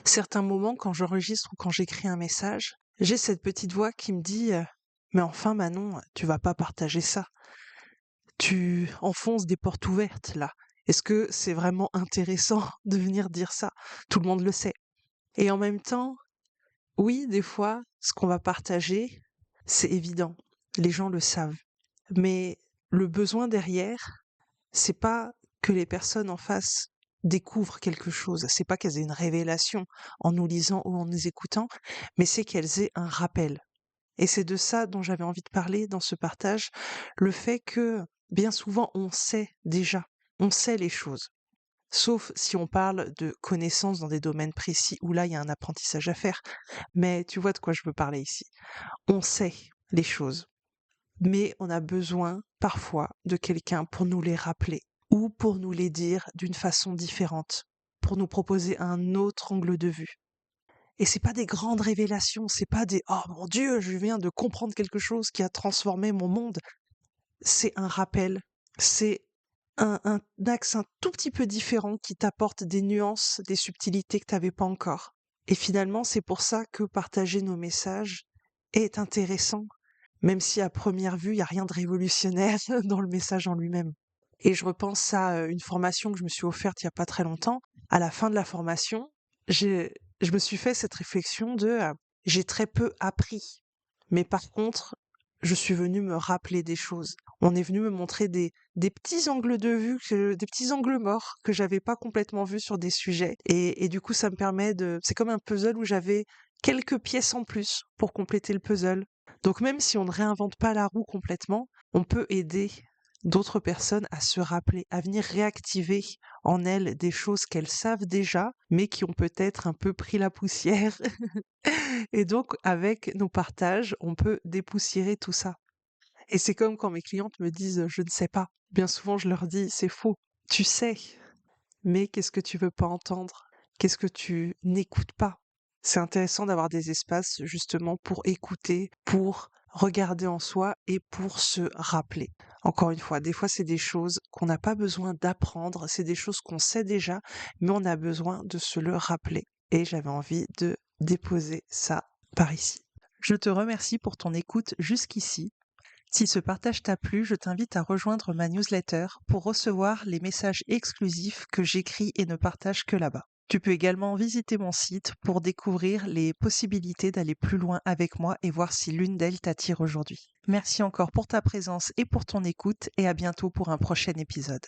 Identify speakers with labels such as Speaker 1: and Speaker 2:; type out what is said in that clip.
Speaker 1: certains moments, quand j'enregistre ou quand j'écris un message, j'ai cette petite voix qui me dit mais enfin Manon, tu vas pas partager ça. Tu enfonces des portes ouvertes là. Est-ce que c'est vraiment intéressant de venir dire ça? Tout le monde le sait. Et en même temps, oui, des fois, ce qu'on va partager, c'est évident. Les gens le savent. Mais le besoin derrière, c'est pas que les personnes en face découvrent quelque chose, c'est pas qu'elles aient une révélation en nous lisant ou en nous écoutant, mais c'est qu'elles aient un rappel. Et c'est de ça dont j'avais envie de parler dans ce partage, le fait que bien souvent on sait déjà, on sait les choses. Sauf si on parle de connaissances dans des domaines précis où là il y a un apprentissage à faire. Mais tu vois de quoi je veux parler ici. On sait les choses, mais on a besoin parfois de quelqu'un pour nous les rappeler ou pour nous les dire d'une façon différente, pour nous proposer un autre angle de vue. Et c'est pas des grandes révélations, c'est pas des oh mon Dieu, je viens de comprendre quelque chose qui a transformé mon monde. C'est un rappel, c'est un axe un tout petit peu différent qui t'apporte des nuances, des subtilités que tu n'avais pas encore. Et finalement, c'est pour ça que partager nos messages est intéressant, même si à première vue, il n'y a rien de révolutionnaire dans le message en lui-même. Et je repense à une formation que je me suis offerte il n'y a pas très longtemps. À la fin de la formation, je me suis fait cette réflexion de j'ai très peu appris, mais par contre, je suis venue me rappeler des choses. On est venu me montrer des petits angles de vue, des petits angles morts que j'avais pas complètement vus sur des sujets. Et du coup, ça me permet de... C'est comme un puzzle où j'avais quelques pièces en plus pour compléter le puzzle. Donc même si on ne réinvente pas la roue complètement, on peut aider d'autres personnes à se rappeler, à venir réactiver en elles des choses qu'elles savent déjà, mais qui ont peut-être un peu pris la poussière. Et donc, avec nos partages, on peut dépoussiérer tout ça. Et c'est comme quand mes clientes me disent je ne sais pas. Bien souvent, je leur dis c'est faux. Tu sais, mais qu'est-ce que tu veux pas entendre? Qu'est-ce que tu n'écoutes pas? C'est intéressant d'avoir des espaces justement pour écouter, pour regarder en soi et pour se rappeler. Encore une fois, des fois c'est des choses qu'on n'a pas besoin d'apprendre, c'est des choses qu'on sait déjà, mais on a besoin de se le rappeler. Et j'avais envie de déposer ça par ici. Je te remercie pour ton écoute jusqu'ici. Si ce partage t'a plu, je t'invite à rejoindre ma newsletter pour recevoir les messages exclusifs que j'écris et ne partage que là-bas. Tu peux également visiter mon site pour découvrir les possibilités d'aller plus loin avec moi et voir si l'une d'elles t'attire aujourd'hui. Merci encore pour ta présence et pour ton écoute et à bientôt pour un prochain épisode.